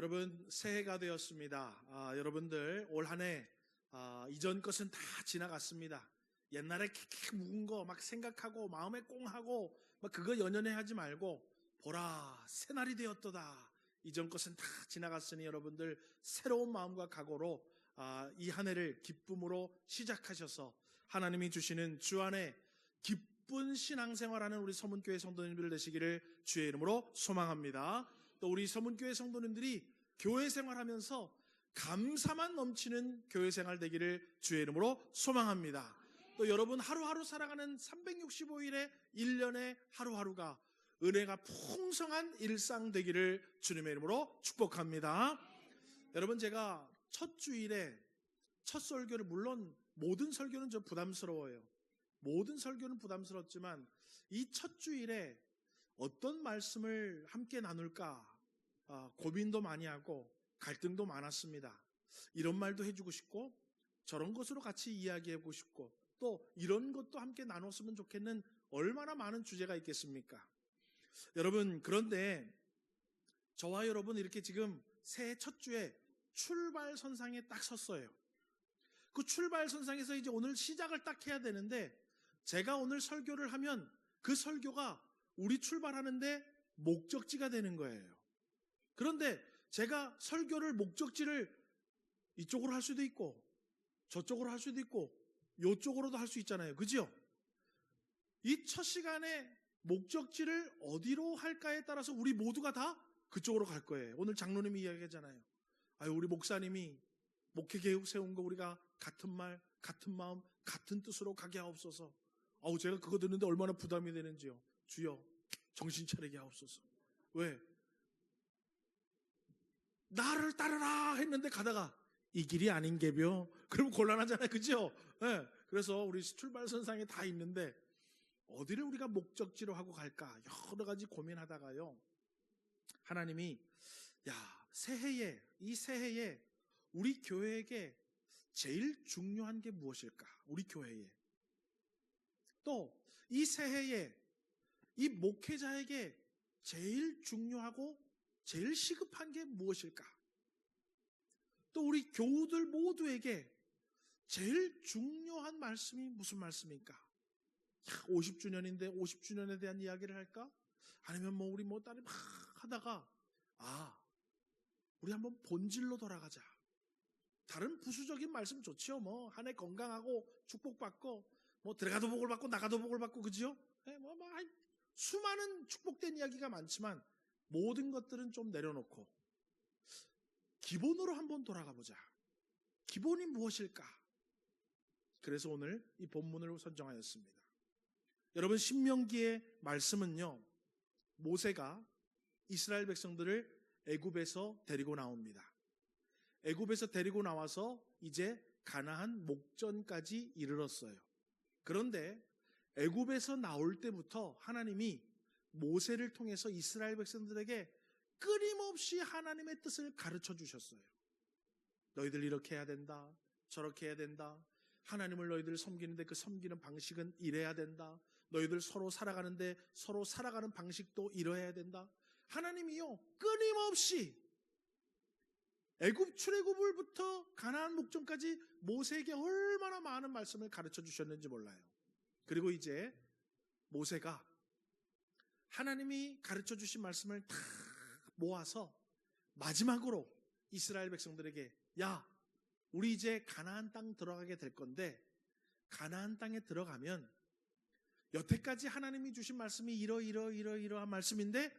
여러분, 새해가 되었습니다. 여러분들 올 한 해 이전 것은 다 지나갔습니다. 옛날에 킥킥 묵은 거 막 생각하고 마음에 꽁하고 막 그거 연연해 하지 말고 보라 새날이 되었도다. 이전 것은 다 지나갔으니 여러분들 새로운 마음과 각오로 이 한 해를 기쁨으로 시작하셔서 하나님이 주시는 주 안에 기쁜 신앙생활하는 우리 서문교회 성도님들 되시기를 주의 이름으로 소망합니다. 또 우리 서문교회 성도님들이 교회 생활하면서 감사만 넘치는 교회 생활 되기를 주의 이름으로 소망합니다. 또 여러분 하루하루 살아가는 365일의 1년의 하루하루가 은혜가 풍성한 일상 되기를 주님의 이름으로 축복합니다. 여러분, 제가 첫 주일에 첫 설교를, 물론 모든 설교는 좀 부담스러워요. 모든 설교는 부담스럽지만 이 첫 주일에 어떤 말씀을 함께 나눌까 고민도 많이 하고 갈등도 많았습니다. 이런 말도 해주고 싶고 저런 것으로 같이 이야기하고 싶고 또 이런 것도 함께 나눴으면 좋겠는 얼마나 많은 주제가 있겠습니까? 여러분, 그런데 저와 여러분 이렇게 지금 새해 첫 주에 출발선상에 딱 섰어요. 그 출발선상에서 이제 오늘 시작을 딱 해야 되는데 제가 오늘 설교를 하면 그 설교가 우리 출발하는데 목적지가 되는 거예요. 그런데 제가 설교를 목적지를 이쪽으로 할 수도 있고 저쪽으로 할 수도 있고 이쪽으로도 할 수 있잖아요. 그죠? 이 첫 시간에 목적지를 어디로 할까에 따라서 우리 모두가 다 그쪽으로 갈 거예요. 오늘 장로님이 이야기하잖아요. 우리 목사님이 목회 계획 세운 거 우리가 같은 말, 같은 마음, 같은 뜻으로 가게 하옵소서. 제가 그거 듣는데 얼마나 부담이 되는지요. 주여, 정신 차리게 하옵소서. 왜? 나를 따르라 했는데 가다가 이 길이 아닌 게벼. 그러면 곤란하잖아요. 그죠? 네. 그래서 우리 출발선상에 다 있는데 어디를 우리가 목적지로 하고 갈까? 여러 가지 고민하다가요. 하나님이 이 새해에 우리 교회에게 제일 중요한 게 무엇일까? 우리 교회에. 또 이 새해에 이 목회자에게 제일 중요하고 제일 시급한 게 무엇일까? 또 우리 교우들 모두에게 제일 중요한 말씀이 무슨 말씀입니까? 50주년인데 50주년에 대한 이야기를 할까? 아니면 우리 다른 막 하다가 우리 한번 본질로 돌아가자. 다른 부수적인 말씀 좋지요. 한 해 건강하고 축복받고 들어가도 복을 받고 나가도 복을 받고, 그죠? 수많은 축복된 이야기가 많지만 모든 것들은 좀 내려놓고 기본으로 한번 돌아가 보자. 기본이 무엇일까? 그래서 오늘 이 본문을 선정하였습니다. 여러분, 신명기의 말씀은요, 모세가 이스라엘 백성들을 애굽에서 데리고 나옵니다. 애굽에서 데리고 나와서 이제 가나안 목전까지 이르렀어요. 그런데 애굽에서 나올 때부터 하나님이 모세를 통해서 이스라엘 백성들에게 끊임없이 하나님의 뜻을 가르쳐 주셨어요. 너희들 이렇게 해야 된다. 저렇게 해야 된다. 하나님을 너희들 섬기는데 그 섬기는 방식은 이래야 된다. 너희들 서로 살아가는데 서로 살아가는 방식도 이래야 된다. 하나님이요, 끊임없이 애굽 출애굽을부터 가나안 목전까지 모세에게 얼마나 많은 말씀을 가르쳐 주셨는지 몰라요. 그리고 이제 모세가 하나님이 가르쳐 주신 말씀을 다 모아서 마지막으로 이스라엘 백성들에게 우리 이제 가나안 땅 들어가게 될 건데 가나안 땅에 들어가면 여태까지 하나님이 주신 말씀이 이러한 말씀인데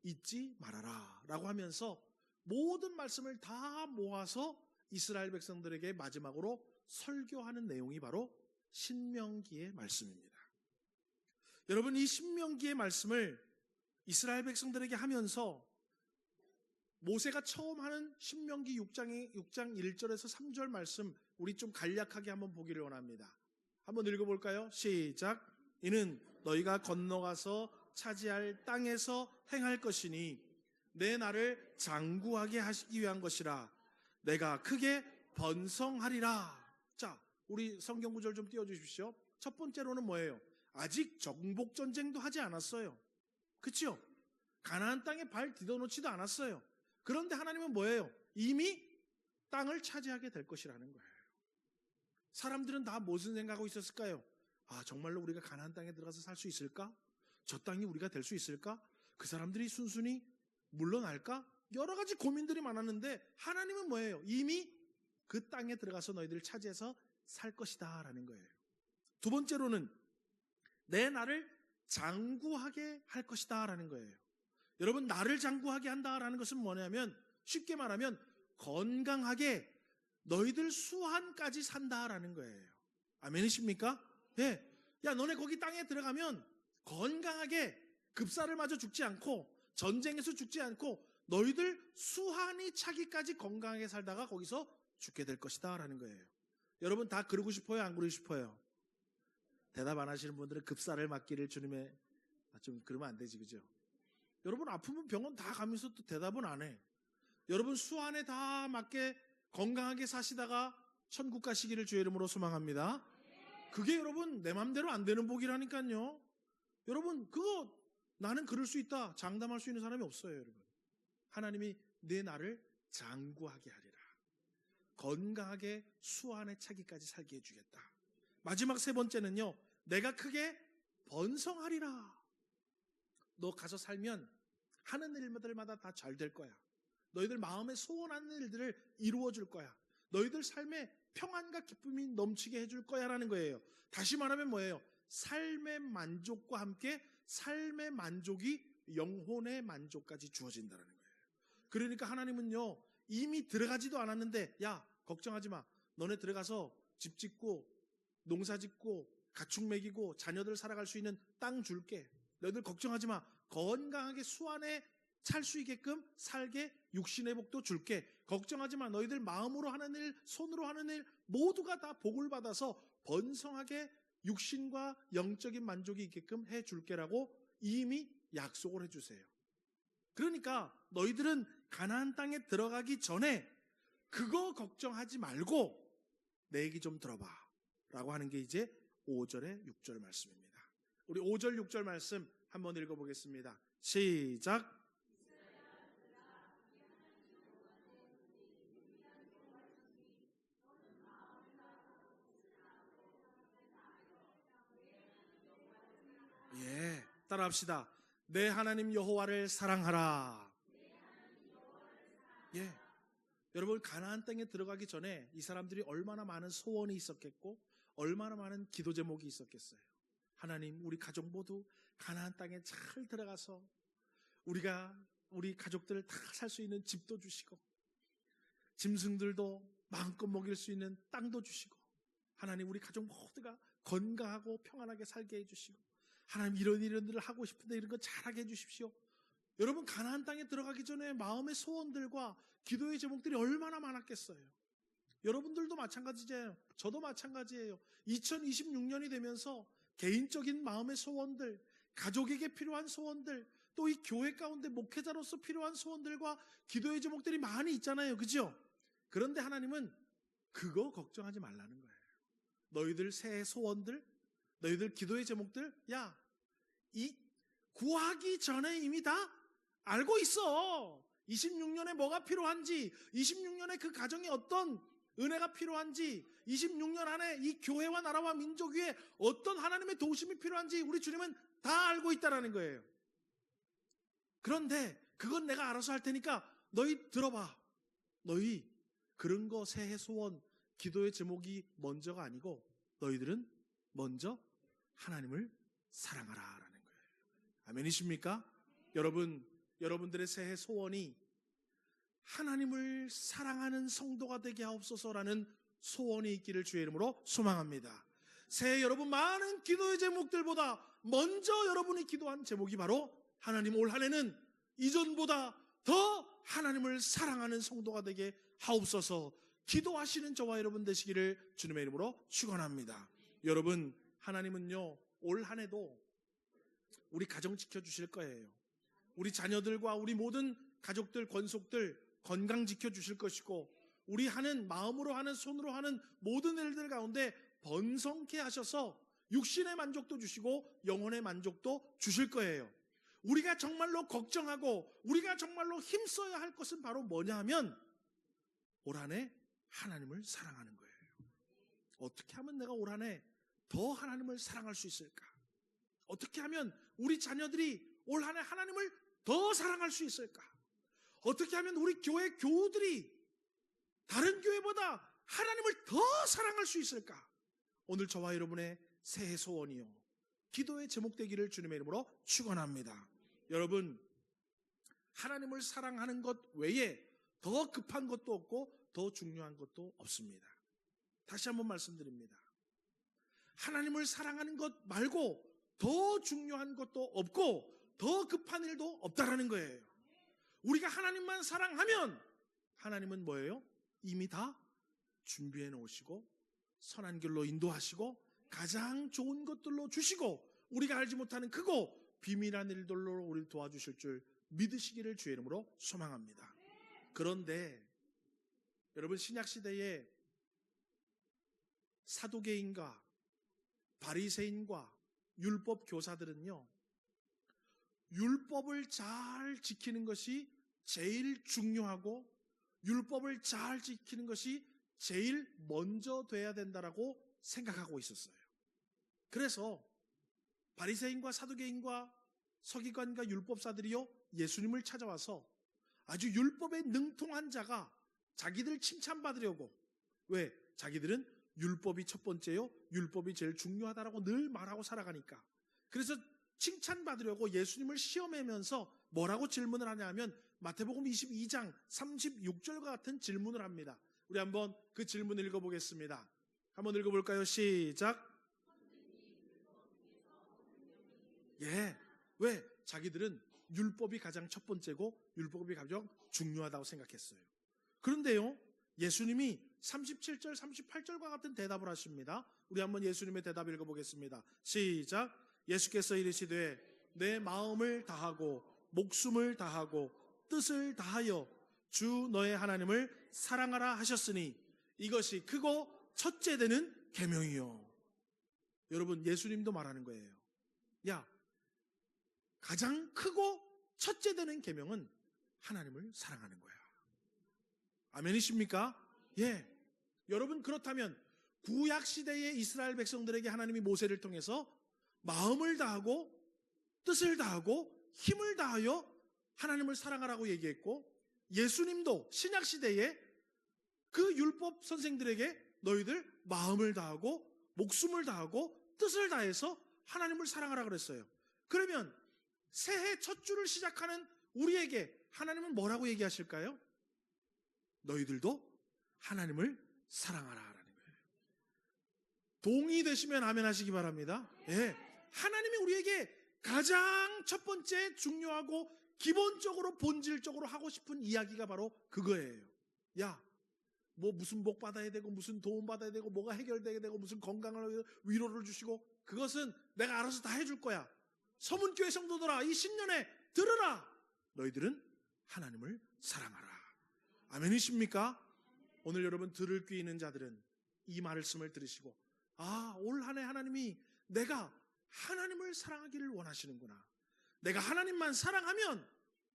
잊지 말아라 라고 하면서 모든 말씀을 다 모아서 이스라엘 백성들에게 마지막으로 설교하는 내용이 바로 신명기의 말씀입니다. 여러분, 이 신명기의 말씀을 이스라엘 백성들에게 하면서 모세가 처음 하는 신명기 6장 1절에서 3절 말씀 우리 좀 간략하게 한번 보기를 원합니다. 한번 읽어볼까요? 시작. 이는 너희가 건너가서 차지할 땅에서 행할 것이니 내 나를 장구하게 하시기 위한 것이라. 내가 크게 번성하리라. 자, 우리 성경 구절 좀 띄워주십시오. 첫 번째로는 뭐예요? 아직 정복전쟁도 하지 않았어요. 그렇죠? 가나안 땅에 발 디뎌놓지도 않았어요. 그런데 하나님은 뭐예요? 이미 땅을 차지하게 될 것이라는 거예요. 사람들은 다 무슨 생각하고 있었을까요? 아, 정말로 우리가 가나안 땅에 들어가서 살 수 있을까? 저 땅이 우리가 될 수 있을까? 그 사람들이 순순히 물러날까? 여러 가지 고민들이 많았는데 하나님은 뭐예요? 이미 그 땅에 들어가서 너희들을 차지해서 살 것이다 라는 거예요. 두 번째로는 내 나를 장구하게 할 것이다 라는 거예요. 여러분, 나를 장구하게 한다라는 것은 뭐냐면 쉽게 말하면 건강하게 너희들 수한까지 산다라는 거예요. 아멘이십니까? 예. 야, 너네 거기 땅에 들어가면 건강하게 급사를 맞아 죽지 않고 전쟁에서 죽지 않고 너희들 수한이 차기까지 건강하게 살다가 거기서 죽게 될 것이다 라는 거예요. 여러분 다 그러고 싶어요? 안 그러고 싶어요? 대답 안 하시는 분들은 급사를 맞기를 주님의 좀 그러면 안 되지, 그죠? 여러분 아프면 병원 다 가면서 또 대답은 안 해. 여러분 수한에 다 맞게 건강하게 사시다가 천국 가시기를 주의 이름으로 소망합니다. 그게 여러분 내 맘대로 안 되는 복이라니까요. 여러분 그거 나는 그럴 수 있다 장담할 수 있는 사람이 없어요. 여러분 하나님이 내 나를 장구하게 하리라. 건강하게 수한에 차기까지 살게 해주겠다. 마지막 세 번째는요, 내가 크게 번성하리라. 너 가서 살면 하는 일들마다 다 잘 될 거야. 너희들 마음에 소원하는 일들을 이루어 줄 거야. 너희들 삶에 평안과 기쁨이 넘치게 해줄 거야 라는 거예요. 다시 말하면 뭐예요? 삶의 만족과 함께 삶의 만족이 영혼의 만족까지 주어진다는 거예요. 그러니까 하나님은요, 이미 들어가지도 않았는데 야, 걱정하지 마. 너네 들어가서 집 짓고 농사 짓고 가축 먹이고 자녀들 살아갈 수 있는 땅 줄게. 너희들 걱정하지 마. 건강하게 수완에 찰 수 있게끔 살게 육신의 복도 줄게. 걱정하지 마. 너희들 마음으로 하는 일, 손으로 하는 일 모두가 다 복을 받아서 번성하게 육신과 영적인 만족이 있게끔 해줄게라고 이미 약속을 해주세요. 그러니까 너희들은 가나안 땅에 들어가기 전에 그거 걱정하지 말고 내 얘기 좀 들어봐 라고 하는 게 이제 5절에 6절 말씀입니다. 우리 5절 6절 말씀 한번 읽어보겠습니다. 시작. 예, 따라합시다. 내 하나님 여호와를 사랑하라. 예, 여러분 가나안 땅에 들어가기 전에 이 사람들이 얼마나 많은 소원이 있었겠고 얼마나 많은 기도 제목이 있었겠어요. 하나님, 우리 가족 모두 가나안 땅에 잘 들어가서 우리 가족들 다 살 수 있는 집도 주시고 짐승들도 마음껏 먹일 수 있는 땅도 주시고 하나님, 우리 가족 모두가 건강하고 평안하게 살게 해주시고 하나님, 이런 일들을 하고 싶은데 이런 거 잘하게 해주십시오. 여러분 가나안 땅에 들어가기 전에 마음의 소원들과 기도의 제목들이 얼마나 많았겠어요. 여러분들도 마찬가지예요. 저도 마찬가지예요. 2026년이 되면서 개인적인 마음의 소원들, 가족에게 필요한 소원들, 또 이 교회 가운데 목회자로서 필요한 소원들과 기도의 제목들이 많이 있잖아요. 그죠? 그런데 하나님은 그거 걱정하지 말라는 거예요. 너희들 새해 소원들, 너희들 기도의 제목들, 야, 이 구하기 전에 이미 다 알고 있어. 26년에 뭐가 필요한지, 26년에 그 가정에 어떤 은혜가 필요한지, 26년 안에 이 교회와 나라와 민족 위에 어떤 하나님의 도우심이 필요한지 우리 주님은 다 알고 있다라는 거예요. 그런데 그건 내가 알아서 할 테니까 너희 들어봐. 너희 그런 거 새해 소원, 기도의 제목이 먼저가 아니고 너희들은 먼저 하나님을 사랑하라라는 거예요. 아멘이십니까? 여러분들의 새해 소원이 하나님을 사랑하는 성도가 되게 하옵소서라는 소원이 있기를 주의 이름으로 소망합니다. 새해 여러분 많은 기도의 제목들보다 먼저 여러분이 기도한 제목이 바로 하나님, 올 한 해는 이전보다 더 하나님을 사랑하는 성도가 되게 하옵소서. 기도하시는 저와 여러분 되시기를 주님의 이름으로 축원합니다. 여러분, 하나님은요 올 한 해도 우리 가정 지켜주실 거예요. 우리 자녀들과 우리 모든 가족들, 권속들 건강 지켜주실 것이고 우리 하는 마음으로 하는 손으로 하는 모든 일들 가운데 번성케 하셔서 육신의 만족도 주시고 영혼의 만족도 주실 거예요. 우리가 정말로 걱정하고 우리가 정말로 힘써야 할 것은 바로 뭐냐 하면 올 한 해 하나님을 사랑하는 거예요. 어떻게 하면 내가 올 한 해 더 하나님을 사랑할 수 있을까? 어떻게 하면 우리 자녀들이 올 한 해 하나님을 더 사랑할 수 있을까? 어떻게 하면 우리 교회 교우들이 다른 교회보다 하나님을 더 사랑할 수 있을까? 오늘 저와 여러분의 새해 소원이요, 기도의 제목 되기를 주님의 이름으로 축원합니다. 여러분, 하나님을 사랑하는 것 외에 더 급한 것도 없고 더 중요한 것도 없습니다. 다시 한번 말씀드립니다. 하나님을 사랑하는 것 말고 더 중요한 것도 없고 더 급한 일도 없다라는 거예요. 우리가 하나님만 사랑하면 하나님은 뭐예요? 이미 다 준비해 놓으시고 선한 길로 인도하시고 가장 좋은 것들로 주시고 우리가 알지 못하는 크고 비밀한 일들로 우리를 도와주실 줄 믿으시기를 주의 이름으로 소망합니다. 그런데 여러분, 신약시대에 사두개인과 바리새인과 율법 교사들은요, 율법을 잘 지키는 것이 제일 중요하고 율법을 잘 지키는 것이 제일 먼저 돼야 된다라고 생각하고 있었어요. 그래서 바리새인과 사두개인과 서기관과 율법사들이요, 예수님을 찾아와서 아주 율법에 능통한 자가 자기들 칭찬받으려고, 왜? 자기들은 율법이 첫 번째요, 율법이 제일 중요하다라고 늘 말하고 살아가니까. 그래서 칭찬받으려고 예수님을 시험하면서 뭐라고 질문을 하냐면 마태복음 22장 36절과 같은 질문을 합니다. 우리 한번 그 질문을 읽어보겠습니다. 한번 읽어볼까요? 시작. 예, 왜? 자기들은 율법이 가장 첫 번째고 율법이 가장 중요하다고 생각했어요. 그런데요, 예수님이 37절, 38절과 같은 대답을 하십니다. 우리 한번 예수님의 대답 읽어보겠습니다. 시작. 예수께서 이르시되 내 마음을 다하고 목숨을 다하고 뜻을 다하여 주 너의 하나님을 사랑하라 하셨으니 이것이 크고 첫째 되는 계명이요. 여러분, 예수님도 말하는 거예요. 야, 가장 크고 첫째 되는 계명은 하나님을 사랑하는 거야. 아멘이십니까? 예. 여러분, 그렇다면 구약 시대의 이스라엘 백성들에게 하나님이 모세를 통해서 마음을 다하고 뜻을 다하고 힘을 다하여 하나님을 사랑하라고 얘기했고, 예수님도 신약 시대에 그 율법 선생들에게 너희들 마음을 다하고 목숨을 다하고 뜻을 다해서 하나님을 사랑하라 그랬어요. 그러면 새해 첫 주를 시작하는 우리에게 하나님은 뭐라고 얘기하실까요? 너희들도 하나님을 사랑하라라는 거예요. 동의되시면 아멘 하시기 바랍니다. 예. 하나님이 우리에게 가장 첫 번째 중요하고 기본적으로 본질적으로 하고 싶은 이야기가 바로 그거예요. 야, 뭐 무슨 복 받아야 되고 무슨 도움 받아야 되고 뭐가 해결돼야 되고 무슨 건강을 위로를 주시고 그것은 내가 알아서 다 해줄 거야. 서문교회 성도들아, 이 신년에 들으라. 너희들은 하나님을 사랑하라. 아멘이십니까? 오늘 여러분 들을 귀 있는 자들은 이 말씀을 들으시고, 아, 올 한 해 하나님이 내가 하나님을 사랑하기를 원하시는구나. 내가 하나님만 사랑하면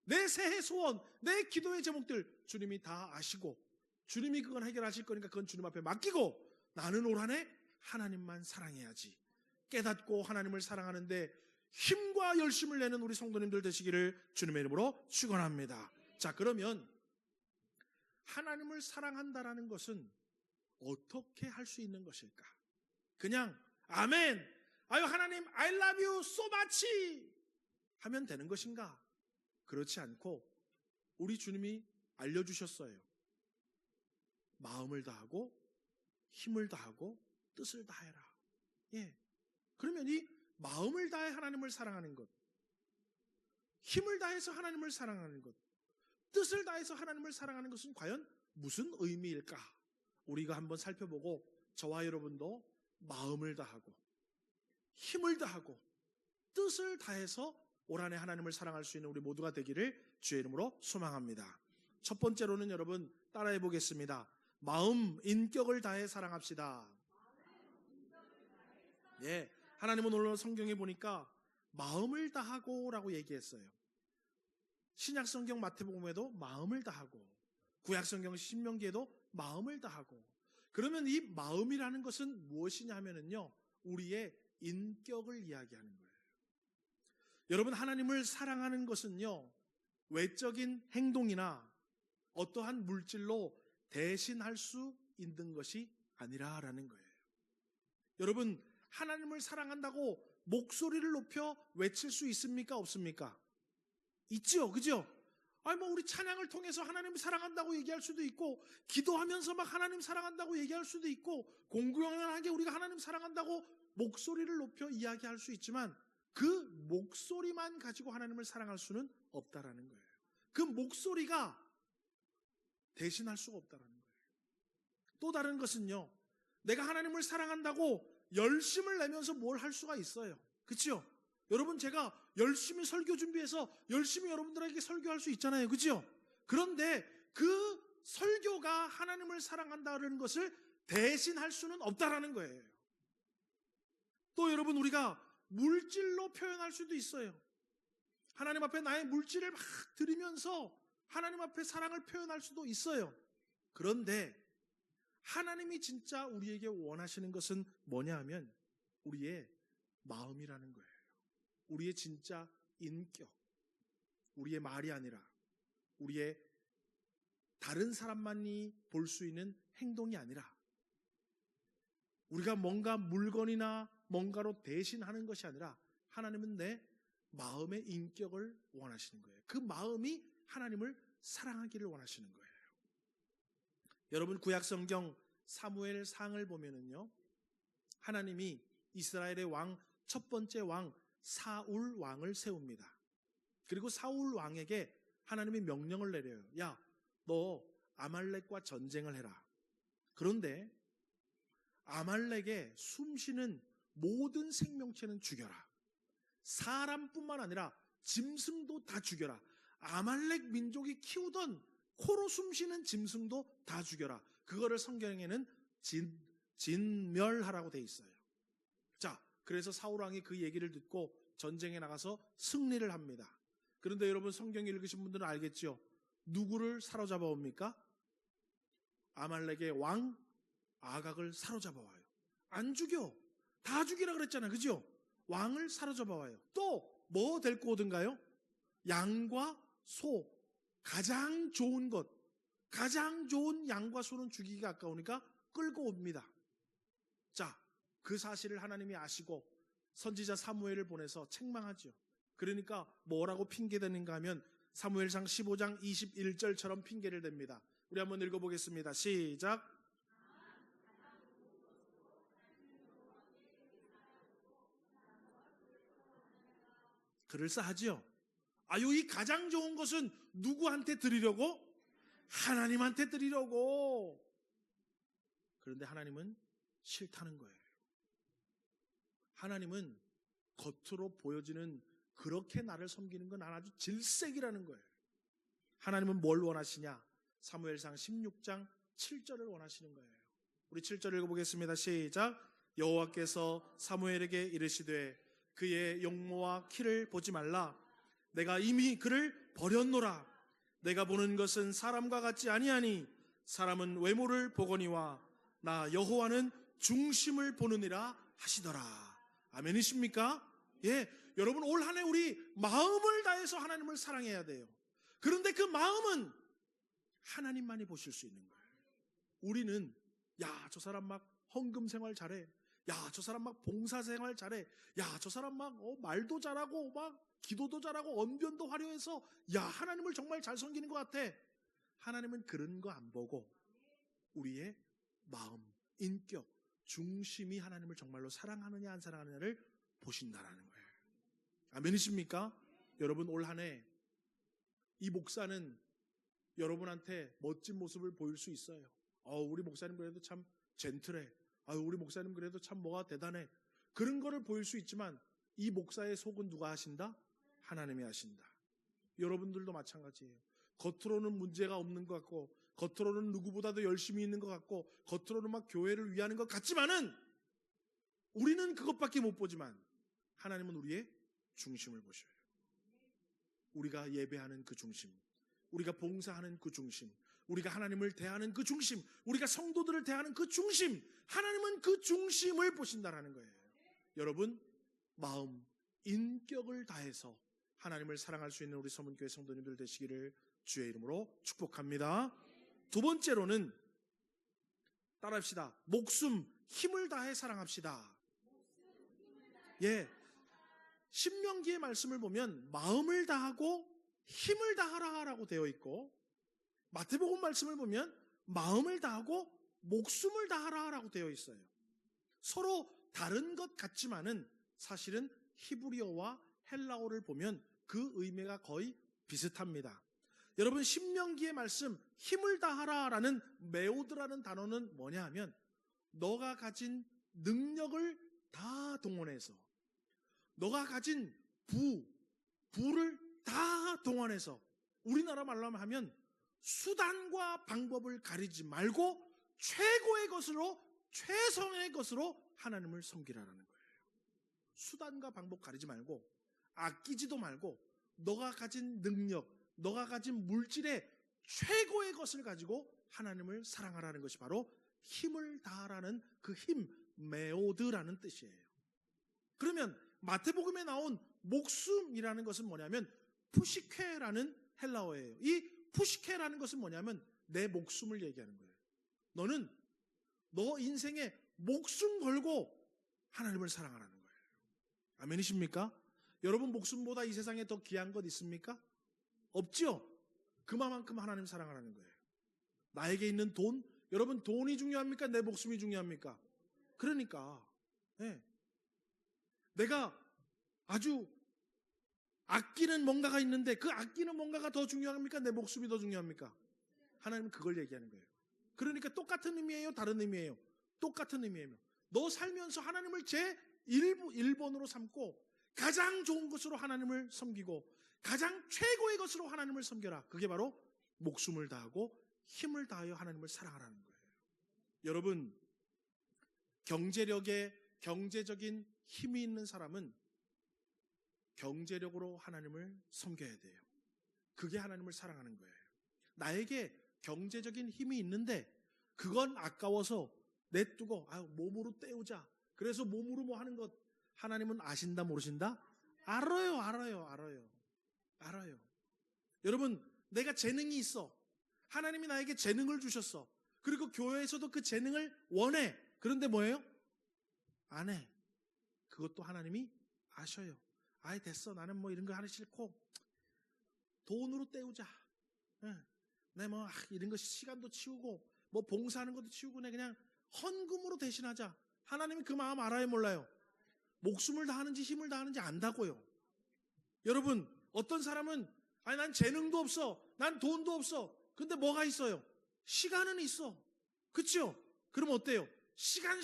내 새해 소원, 내 기도의 제목들 주님이 다 아시고 주님이 그건 해결하실 거니까 그건 주님 앞에 맡기고 나는 올 한 해 하나님만 사랑해야지 깨닫고 하나님을 사랑하는데 힘과 열심을 내는 우리 성도님들 되시기를 주님의 이름으로 축원합니다. 자, 그러면 하나님을 사랑한다라는 것은 어떻게 할 수 있는 것일까? 그냥 아멘, 아유 하나님 I love you so much 하면 되는 것인가? 그렇지 않고 우리 주님이 알려주셨어요. 마음을 다하고 힘을 다하고 뜻을 다해라. 예. 그러면 이 마음을 다해 하나님을 사랑하는 것, 힘을 다해서 하나님을 사랑하는 것, 뜻을 다해서 하나님을 사랑하는 것은 과연 무슨 의미일까? 우리가 한번 살펴보고 저와 여러분도 마음을 다하고 힘을 다하고 뜻을 다해서 올 한 해 하나님을 사랑할 수 있는 우리 모두가 되기를 주의 이름으로 소망합니다. 첫 번째로는 여러분 따라해 보겠습니다. 마음, 인격을 다해 사랑합시다. 예, 하나님은 오늘 성경에 보니까 마음을 다하고라고 얘기했어요. 신약성경 마태복음에도 마음을 다하고, 구약성경 신명기에도 마음을 다하고. 그러면 이 마음이라는 것은 무엇이냐 하면은요, 우리의 인격을 이야기하는 거예요. 여러분, 하나님을 사랑하는 것은요, 외적인 행동이나 어떠한 물질로 대신할 수 있는 것이 아니라라는 거예요. 여러분, 하나님을 사랑한다고 목소리를 높여 외칠 수 있습니까? 없습니까? 있죠, 그죠? 아니, 우리 찬양을 통해서 하나님을 사랑한다고 얘기할 수도 있고, 기도하면서 막 하나님 사랑한다고 얘기할 수도 있고, 공공연하게 우리가 하나님 사랑한다고 목소리를 높여 이야기할 수 있지만, 그 목소리만 가지고 하나님을 사랑할 수는 없다라는 거예요. 그 목소리가 대신할 수가 없다라는 거예요. 또 다른 것은요, 내가 하나님을 사랑한다고 열심을 내면서 뭘 할 수가 있어요. 그렇죠? 여러분, 제가 열심히 설교 준비해서 열심히 여러분들에게 설교할 수 있잖아요. 그렇죠? 그런데 그 설교가 하나님을 사랑한다는 것을 대신할 수는 없다라는 거예요. 또 여러분, 우리가 물질로 표현할 수도 있어요. 하나님 앞에 나의 물질을 막 드리면서 하나님 앞에 사랑을 표현할 수도 있어요. 그런데 하나님이 진짜 우리에게 원하시는 것은 뭐냐 하면 우리의 마음이라는 거예요. 우리의 진짜 인격, 우리의 말이 아니라 우리의 다른 사람만이 볼 수 있는 행동이 아니라 우리가 뭔가 물건이나 뭔가로 대신하는 것이 아니라 하나님은 내 마음의 인격을 원하시는 거예요. 그 마음이 하나님을 사랑하기를 원하시는 거예요. 여러분, 구약성경 사무엘상을 보면은요, 하나님이 이스라엘의 왕, 첫 번째 왕 사울 왕을 세웁니다. 그리고 사울 왕에게 하나님이 명령을 내려요. 야, 너 아말렉과 전쟁을 해라. 그런데 아말렉의 숨쉬는 모든 생명체는 죽여라. 사람뿐만 아니라 짐승도 다 죽여라. 아말렉 민족이 키우던 코로 숨쉬는 짐승도 다 죽여라. 그거를 성경에는 진멸하라고 돼 있어요. 자, 그래서 사울왕이 그 얘기를 듣고 전쟁에 나가서 승리를 합니다. 그런데 여러분, 성경 읽으신 분들은 알겠죠? 누구를 사로잡아 옵니까? 아말렉의 왕 아각을 사로잡아 와요. 안 죽여. 다 죽이라 그랬잖아요. 그죠? 왕을 사로잡아 와요. 또 뭐 데리고 오든가요? 양과 소, 가장 좋은 것, 가장 좋은 양과 소는 죽이기가 아까우니까 끌고 옵니다. 자, 그 사실을 하나님이 아시고 선지자 사무엘을 보내서 책망하죠. 그러니까 뭐라고 핑계대는가 하면 사무엘상 15장 21절처럼 핑계를 댑니다. 우리 한번 읽어보겠습니다. 시작. 그럴싸하지요? 아유, 이 가장 좋은 것은 누구한테 드리려고? 하나님한테 드리려고. 그런데 하나님은 싫다는 거예요. 하나님은 겉으로 보여지는 그렇게 나를 섬기는 건 아주 질색이라는 거예요. 하나님은 뭘 원하시냐? 사무엘상 16장 7절을 원하시는 거예요. 우리 7절 읽어보겠습니다. 시작. 여호와께서 사무엘에게 이르시되 그의 용모와 키를 보지 말라. 내가 이미 그를 버렸노라. 내가 보는 것은 사람과 같지 아니하니 사람은 외모를 보거니와 나 여호와는 중심을 보느니라 하시더라. 아멘이십니까? 예, 여러분, 올 한 해 우리 마음을 다해서 하나님을 사랑해야 돼요. 그런데 그 마음은 하나님만이 보실 수 있는 거예요. 우리는 야, 저 사람 막 헌금 생활 잘해. 야, 저 사람 막 봉사 생활 잘해. 야, 저 사람 막 말도 잘하고 막 기도도 잘하고 언변도 화려해서 야, 하나님을 정말 잘 섬기는 것 같아. 하나님은 그런 거 안 보고 우리의 마음, 인격, 중심이 하나님을 정말로 사랑하느냐 안 사랑하느냐를 보신다라는 거예요. 아멘이십니까? 여러분, 올 한 해 이 목사는 여러분한테 멋진 모습을 보일 수 있어요. 우리 목사님 그래도 참 젠틀해. 우리 목사님 그래도 참 뭐가 대단해. 그런 거를 보일 수 있지만 이 목사의 속은 누가 하신다? 하나님이 하신다. 여러분들도 마찬가지예요. 겉으로는 문제가 없는 것 같고, 겉으로는 누구보다도 열심히 있는 것 같고, 겉으로는 막 교회를 위하는 것 같지만은 우리는 그것밖에 못 보지만 하나님은 우리의 중심을 보셔요. 우리가 예배하는 그 중심, 우리가 봉사하는 그 중심, 우리가 하나님을 대하는 그 중심, 우리가 성도들을 대하는 그 중심, 하나님은 그 중심을 보신다라는 거예요. 여러분, 마음, 인격을 다해서 하나님을 사랑할 수 있는 우리 서문교회 성도님들 되시기를 주의 이름으로 축복합니다. 두 번째로는 따라합시다. 목숨, 힘을 다해 사랑합시다. 예, 신명기의 말씀을 보면 마음을 다하고 힘을 다하라라고 되어 있고, 마태복음 말씀을 보면 마음을 다하고 목숨을 다하라라고 되어 있어요. 서로 다른 것 같지만은 사실은 히브리어와 헬라어를 보면 그 의미가 거의 비슷합니다. 여러분, 신명기의 말씀 힘을 다하라라는 메오드라는 단어는 뭐냐 하면 너가 가진 능력을 다 동원해서, 너가 가진 부를 다 동원해서, 우리나라 말로 하면 수단과 방법을 가리지 말고 최고의 것으로, 최선의 것으로 하나님을 섬기라는 거예요. 수단과 방법 가리지 말고, 아끼지도 말고, 너가 가진 능력, 너가 가진 물질의 최고의 것을 가지고 하나님을 사랑하라는 것이 바로 힘을 다하라는 그 힘, 메오드라는 뜻이에요. 그러면 마태복음에 나온 목숨이라는 것은 뭐냐면 푸시케라는 헬라어예요. 이 푸시케라는 것은 뭐냐면 내 목숨을 얘기하는 거예요. 너는 너 인생에 목숨 걸고 하나님을 사랑하라는 거예요. 아멘이십니까? 여러분, 목숨보다 이 세상에 더 귀한 것 있습니까? 없죠? 그만큼 하나님 사랑하라는 거예요. 나에게 있는 돈, 여러분 돈이 중요합니까? 내 목숨이 중요합니까? 그러니까 내가 아주 아끼는 뭔가가 있는데 그 아끼는 뭔가가 더 중요합니까? 내 목숨이 더 중요합니까? 하나님은 그걸 얘기하는 거예요. 그러니까 똑같은 의미예요? 다른 의미예요? 똑같은 의미예요. 너 살면서 하나님을 제 1번으로 삼고 가장 좋은 것으로 하나님을 섬기고 가장 최고의 것으로 하나님을 섬겨라. 그게 바로 목숨을 다하고 힘을 다하여 하나님을 사랑하라는 거예요. 여러분, 경제적인 힘이 있는 사람은 경제력으로 하나님을 섬겨야 돼요. 그게 하나님을 사랑하는 거예요. 나에게 경제적인 힘이 있는데 그건 아까워서 내두고 몸으로 때우자. 그래서 몸으로 뭐 하는 것, 하나님은 아신다 모르신다? 알아요. 여러분, 내가 재능이 있어. 하나님이 나에게 재능을 주셨어. 그리고 교회에서도 그 재능을 원해. 그런데 뭐예요? 안 해. 그것도 하나님이 아셔요. 됐어. 나는 뭐 이런 거 하기 싫고 돈으로 때우자. 내 뭐 이런 거 시간도 치우고 뭐 봉사하는 것도 치우고 내 그냥 헌금으로 대신하자. 하나님이 그 마음 알아요, 몰라요? 목숨을 다하는지 힘을 다하는지 안다고요. 여러분, 어떤 사람은 난 재능도 없어. 난 돈도 없어. 근데 뭐가 있어요? 시간은 있어. 그렇죠? 그럼 어때요? 시간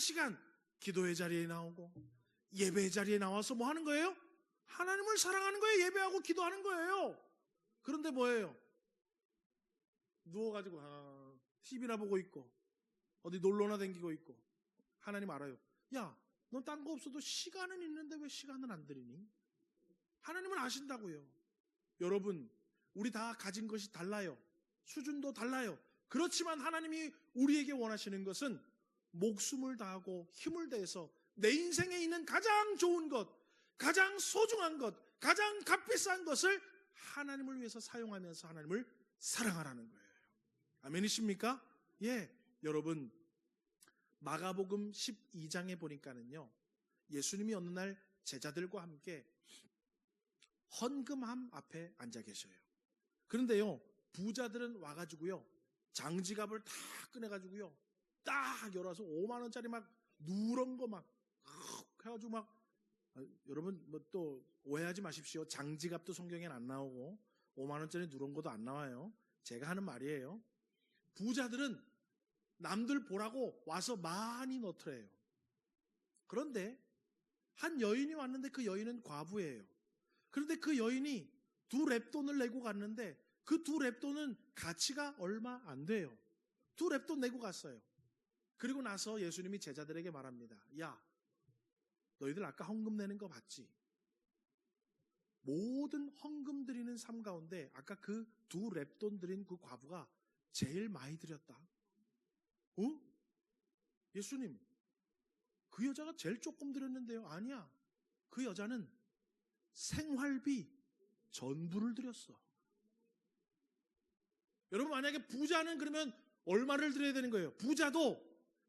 기도의 자리에 나오고 예배의 자리에 나와서 뭐 하는 거예요? 하나님을 사랑하는 거예요. 예배하고 기도하는 거예요. 그런데 뭐예요? 누워가지고 TV나 보고 있고 어디 놀러나 다니고 있고. 하나님 알아요. 야, 넌 딴 거 없어도 시간은 있는데 왜 시간을 안 들이니? 하나님은 아신다고요. 여러분, 우리 다 가진 것이 달라요. 수준도 달라요. 그렇지만 하나님이 우리에게 원하시는 것은 목숨을 다하고 힘을 다해서 내 인생에 있는 가장 좋은 것, 가장 소중한 것, 가장 값비싼 것을 하나님을 위해서 사용하면서 하나님을 사랑하라는 거예요. 아멘이십니까? 예, 여러분, 마가복음 12장에 보니까는요, 예수님이 어느 날 제자들과 함께 헌금함 앞에 앉아 계셔요. 그런데요, 부자들은 와가지고요, 장지갑을 다 꺼내가지고요, 딱 열어서 5만 원짜리 막 누런 거 막 해가지고 막, 여러분 뭐 또 오해하지 마십시오. 장지갑도 성경에는 안 나오고 5만 원짜리 누런 것도 안 나와요. 제가 하는 말이에요. 부자들은 남들 보라고 와서 많이 넣더래요. 그런데 한 여인이 왔는데 그 여인은 과부예요. 그런데 그 여인이 2렙돈을 내고 갔는데 그 2렙돈은 가치가 얼마 안 돼요. 2렙돈 내고 갔어요. 그리고 나서 예수님이 제자들에게 말합니다. 야, 너희들 아까 헌금 내는 거 봤지? 모든 헌금 드리는 삶 가운데 아까 그 2렙돈 드린 그 과부가 제일 많이 드렸다. 예수님, 그 여자가 제일 조금 드렸는데요. 아니야. 그 여자는 생활비 전부를 드렸어. 여러분, 만약에 부자는 그러면 얼마를 드려야 되는 거예요? 부자도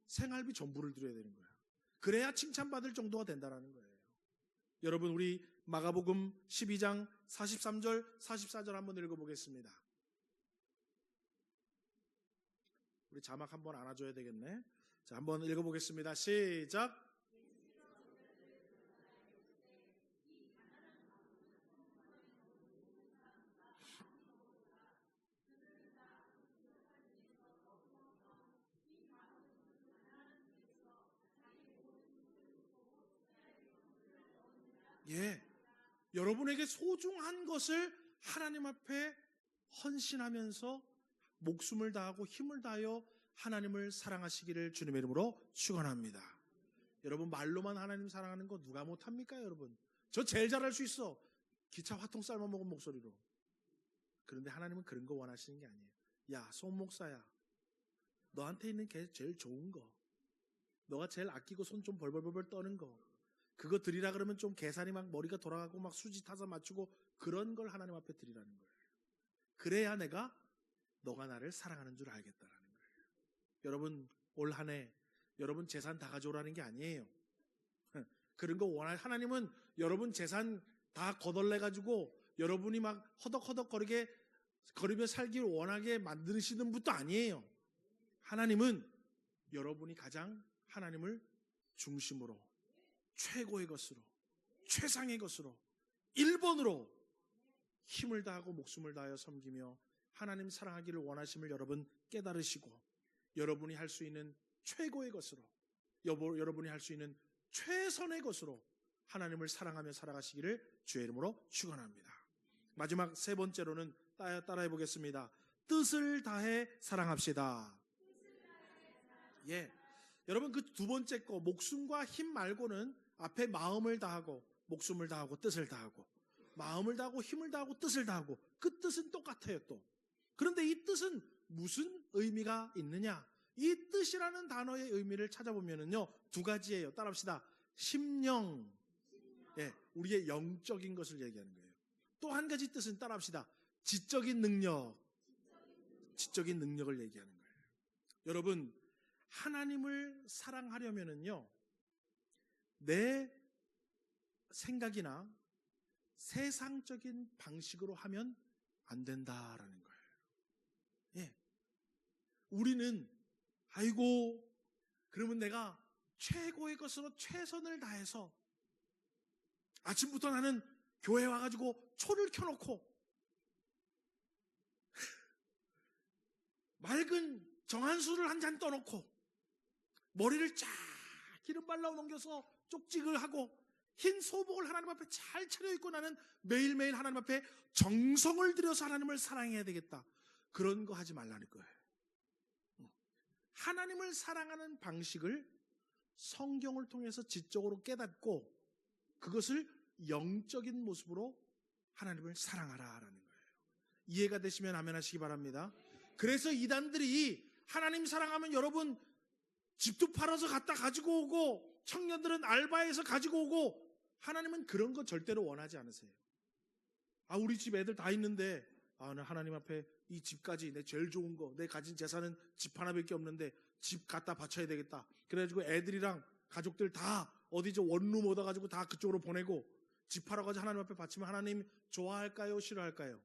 생활비 전부를 드려야 되는 거예요. 그래야 칭찬받을 정도가 된다는 거예요. 여러분, 우리 마가복음 12장 43절 44절 한번 읽어보겠습니다. 우리 자막 한번 안아줘야 되겠네. 자, 한번 읽어보겠습니다. 시작. 예, 여러분에게 소중한 것을 하나님 앞에 헌신하면서 목숨을 다하고 힘을 다하여 하나님을 사랑하시기를 주님의 이름으로 축원합니다. 여러분, 말로만 하나님 사랑하는 거 누가 못합니까? 여러분, 저 제일 잘할 수 있어. 기차 화통 삶아 먹은 목소리로. 그런데 하나님은 그런 거 원하시는 게 아니에요. 야, 손 목사야, 너한테 있는 게 제일 좋은 거, 너가 제일 아끼고 손 좀 벌벌벌 떠는 거, 그거 드리라 그러면 좀 계산이 막 머리가 돌아가고 막 수지 타서 맞추고 그런 걸 하나님 앞에 드리라는 거예요. 그래야 내가 너가 나를 사랑하는 줄 알겠다라는 거예요. 여러분, 올 한 해 여러분 재산 다 가져오라는 게 아니에요. 그런 거 하나님은 여러분 재산 다 거덜내가지고 여러분이 막 허덕허덕거리게 거리며 살기를 원하게 만드시는 분도 아니에요. 하나님은 여러분이 가장 하나님을 중심으로, 최고의 것으로, 최상의 것으로, 1번으로 힘을 다하고 목숨을 다하여 섬기며 하나님 사랑하기를 원하심을 여러분 깨달으시고, 여러분이 할 수 있는 최고의 것으로, 여러분이 할 수 있는 최선의 것으로 하나님을 사랑하며 살아가시기를 주의 이름으로 축원합니다. 마지막 세 번째로는 따라해 보겠습니다. 뜻을 다해 사랑합시다. 예, 여러분, 그 두 번째 거 목숨과 힘 말고는 앞에 마음을 다하고 목숨을 다하고 뜻을 다하고, 마음을 다하고 힘을 다하고 뜻을 다하고, 그 뜻은 똑같아요. 또 그런데 이 뜻은 무슨 의미가 있느냐? 이 뜻이라는 단어의 의미를 찾아보면은요, 두 가지예요. 따라합시다. 심령, 예, 우리의 영적인 것을 얘기하는 거예요. 또 한 가지 뜻은 따라합시다. 지적인 능력, 지적인 능력을 얘기하는 거예요. 여러분, 하나님을 사랑하려면은요, 내 생각이나 세상적인 방식으로 하면 안 된다라는 거예요. 예, 우리는 아이고, 그러면 내가 최고의 것으로 최선을 다해서 아침부터 나는 교회 와가지고 초를 켜놓고 맑은 정한수를 한 잔 떠놓고 머리를 쫙 기름 발라 넘겨서 쪽직을 하고 흰 소복을 하나님 앞에 잘 차려입고 나는 매일매일 하나님 앞에 정성을 들여서 하나님을 사랑해야 되겠다, 그런 거 하지 말라는 거예요. 하나님을 사랑하는 방식을 성경을 통해서 지적으로 깨닫고 그것을 영적인 모습으로 하나님을 사랑하라라는 거예요. 이해가 되시면 아멘 하시기 바랍니다. 그래서 이단들이 하나님 사랑하면 여러분 집도 팔아서 갖다 가지고 오고 청년들은 알바해서 가지고 오고, 하나님은 그런 거 절대로 원하지 않으세요. 아, 우리 집 애들 다 있는데 나 하나님 앞에 이 집까지, 내 제일 좋은 거, 내 가진 재산은 집 하나밖에 없는데 집 갖다 바쳐야 되겠다, 그래가지고 애들이랑 가족들 다 어디 저 원룸 얻어가지고 다 그쪽으로 보내고 집 하러 가서 하나님 앞에 바치면 하나님 좋아할까요? 싫어할까요?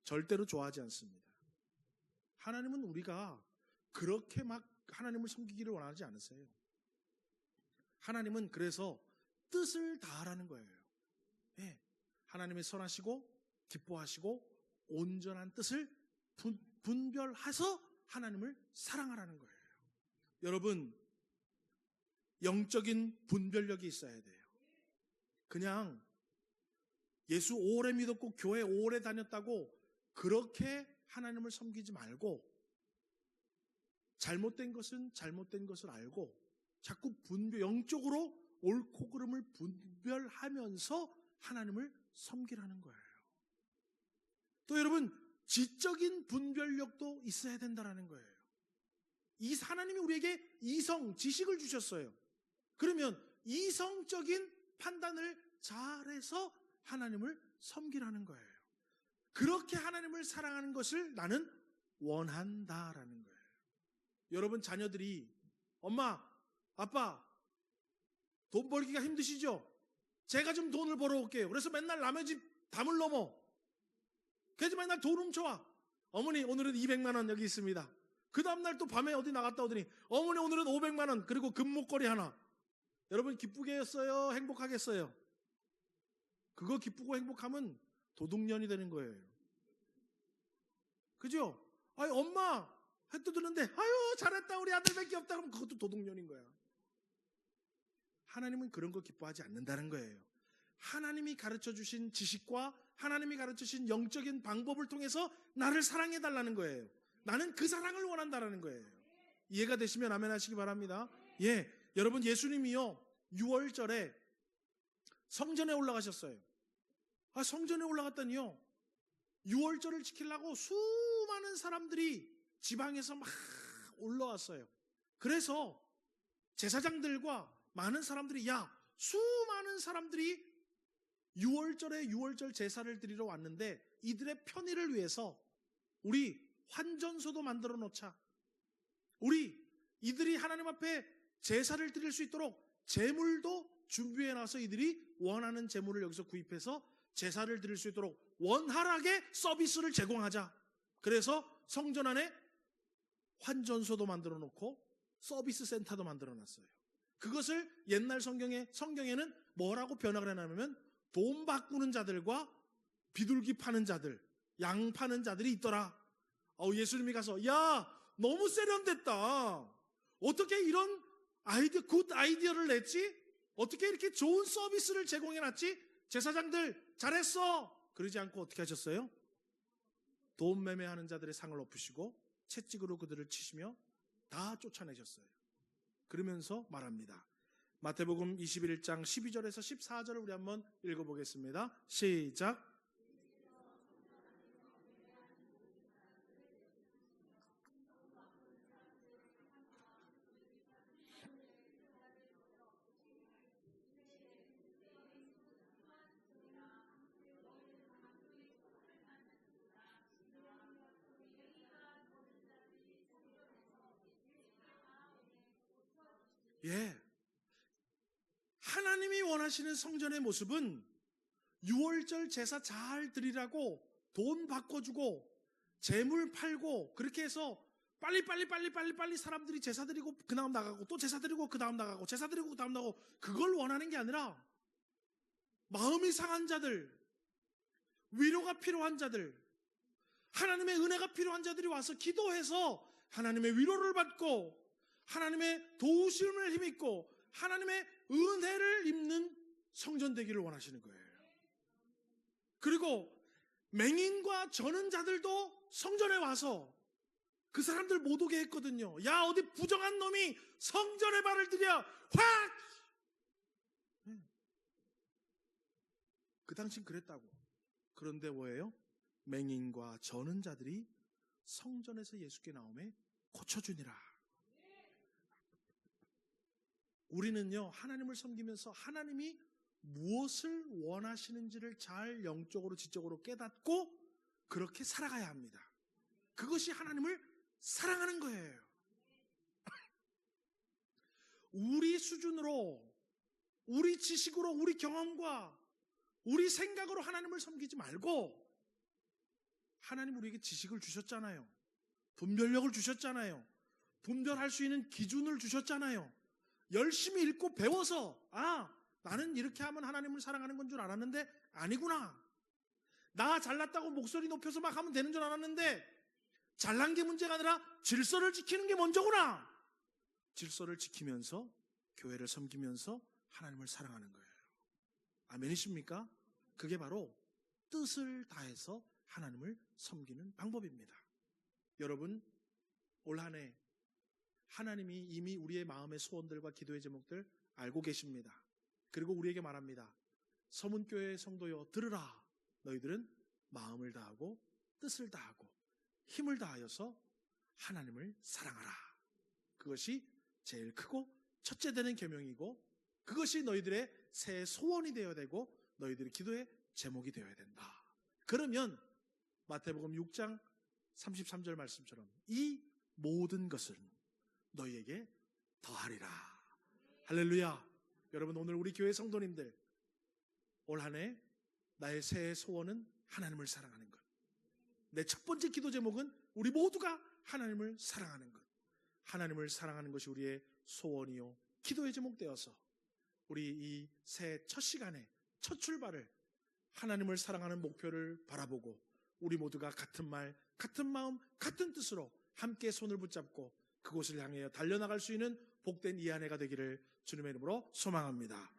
절대로 좋아하지 않습니다. 하나님은 우리가 그렇게 막 하나님을 섬기기를 원하지 않으세요. 하나님은 그래서 뜻을 다하라는 거예요. 예, 하나님의 선하시고 기뻐하시고 온전한 뜻을 분별해서 하나님을 사랑하라는 거예요. 여러분, 영적인 분별력이 있어야 돼요. 그냥 예수 오래 믿었고 교회 오래 다녔다고 그렇게 하나님을 섬기지 말고, 잘못된 것은 잘못된 것을 알고 자꾸 영적으로 옳고 그름을 분별하면서 하나님을 섬기라는 거예요. 또 여러분, 지적인 분별력도 있어야 된다는 거예요. 이 하나님이 우리에게 이성, 지식을 주셨어요. 그러면 이성적인 판단을 잘해서 하나님을 섬기라는 거예요. 그렇게 하나님을 사랑하는 것을 나는 원한다라는 거예요. 여러분 자녀들이 엄마, 아빠 돈 벌기가 힘드시죠? 제가 좀 돈을 벌어올게요. 그래서 맨날 남의 집 담을 넘어. 그래서 맨날 돈 훔쳐와. 어머니 오늘은 200만 원 여기 있습니다. 그 다음날 또 밤에 어디 나갔다 오더니 어머니 오늘은 500만 원 그리고 금목걸이 하나. 여러분 기쁘게 했어요? 행복하겠어요? 그거 기쁘고 행복하면 도둑년이 되는 거예요. 그죠? 아니 엄마 햇도 드는데 아유 잘했다 우리 아들밖에 없다 그러면 그것도 도둑년인 거야. 하나님은 그런 거 기뻐하지 않는다는 거예요. 하나님이 가르쳐 주신 지식과 하나님이 가르쳐 주신 영적인 방법을 통해서 나를 사랑해 달라는 거예요. 나는 그 사랑을 원한다라는 거예요. 이해가 되시면 아멘 하시기 바랍니다. 예, 여러분 예수님이요 6월절에 성전에 올라가셨어요. 성전에 올라갔더니요 6월절을 지키려고 수많은 사람들이 지방에서 막 올라왔어요. 그래서 제사장들과 많은 사람들이 수많은 사람들이 6월절에 6월절 제사를 드리러 왔는데 이들의 편의를 위해서 우리 환전소도 만들어 놓자. 우리 이들이 하나님 앞에 제사를 드릴 수 있도록 제물도 준비해 놔서 이들이 원하는 제물을 여기서 구입해서 제사를 드릴 수 있도록 원활하게 서비스를 제공하자. 그래서 성전 안에 환전소도 만들어 놓고 서비스 센터도 만들어 놨어요. 그것을 옛날 성경에는 뭐라고 변화를 해놨냐면 돈 바꾸는 자들과 비둘기 파는 자들, 양 파는 자들이 있더라. 예수님이 가서 너무 세련됐다. 어떻게 이런 굿 아이디어를 냈지? 어떻게 이렇게 좋은 서비스를 제공해놨지? 제사장들 잘했어. 그러지 않고 어떻게 하셨어요? 돈 매매하는 자들의 상을 엎으시고 채찍으로 그들을 치시며 다 쫓아내셨어요. 그러면서 말합니다. 마태복음 21장 12절에서 14절을 우리 한번 읽어보겠습니다. 시작. 예. 하나님이 원하시는 성전의 모습은 6월절 제사 잘 드리라고 돈 바꿔주고 재물 팔고 그렇게 해서 빨리 사람들이 제사 드리고 그 다음 나가고 또 제사 드리고 그 다음 나가고 제사 드리고 그 다음 나가고 그걸 원하는 게 아니라 마음이 상한 자들, 위로가 필요한 자들, 하나님의 은혜가 필요한 자들이 와서 기도해서 하나님의 위로를 받고 하나님의 도우심을 힘입고 하나님의 은혜를 입는 성전 되기를 원하시는 거예요. 그리고 맹인과 저는 자들도 성전에 와서 그 사람들 못 오게 했거든요. 어디 부정한 놈이 성전에 발을 들여 확! 그 당신 그랬다고. 그런데 뭐예요? 맹인과 저는 자들이 성전에서 예수께 나오매 고쳐주니라. 우리는요 하나님을 섬기면서 하나님이 무엇을 원하시는지를 잘 영적으로 지적으로 깨닫고 그렇게 살아가야 합니다. 그것이 하나님을 사랑하는 거예요. 우리 수준으로, 우리 지식으로, 우리 경험과 우리 생각으로 하나님을 섬기지 말고 하나님 우리에게 지식을 주셨잖아요. 분별력을 주셨잖아요. 분별할 수 있는 기준을 주셨잖아요. 열심히 읽고 배워서 나는 이렇게 하면 하나님을 사랑하는 건 줄 알았는데 아니구나. 나 잘났다고 목소리 높여서 막 하면 되는 줄 알았는데 잘난 게 문제가 아니라 질서를 지키는 게 먼저구나. 질서를 지키면서 교회를 섬기면서 하나님을 사랑하는 거예요. 아멘이십니까? 그게 바로 뜻을 다해서 하나님을 섬기는 방법입니다. 여러분 올 한 해 하나님이 이미 우리의 마음의 소원들과 기도의 제목들 알고 계십니다. 그리고 우리에게 말합니다. 서문교회 성도여 들으라. 너희들은 마음을 다하고 뜻을 다하고 힘을 다하여서 하나님을 사랑하라. 그것이 제일 크고 첫째 되는 계명이고 그것이 너희들의 새 소원이 되어야 되고 너희들의 기도의 제목이 되어야 된다. 그러면 마태복음 6장 33절 말씀처럼 이 모든 것은 너희에게 더하리라. 할렐루야. 여러분, 오늘 우리 교회 성도님들 올 한 해 나의 새해 소원은 하나님을 사랑하는 것. 내 첫 번째 기도 제목은 우리 모두가 하나님을 사랑하는 것. 하나님을 사랑하는 것이 우리의 소원이요 기도의 제목 되어서 우리 이 새해 첫 시간에 첫 출발을 하나님을 사랑하는 목표를 바라보고 우리 모두가 같은 말, 같은 마음, 같은 뜻으로 함께 손을 붙잡고 그곳을 향해 달려나갈 수 있는 복된 이 한 해가 되기를 주님의 이름으로 소망합니다.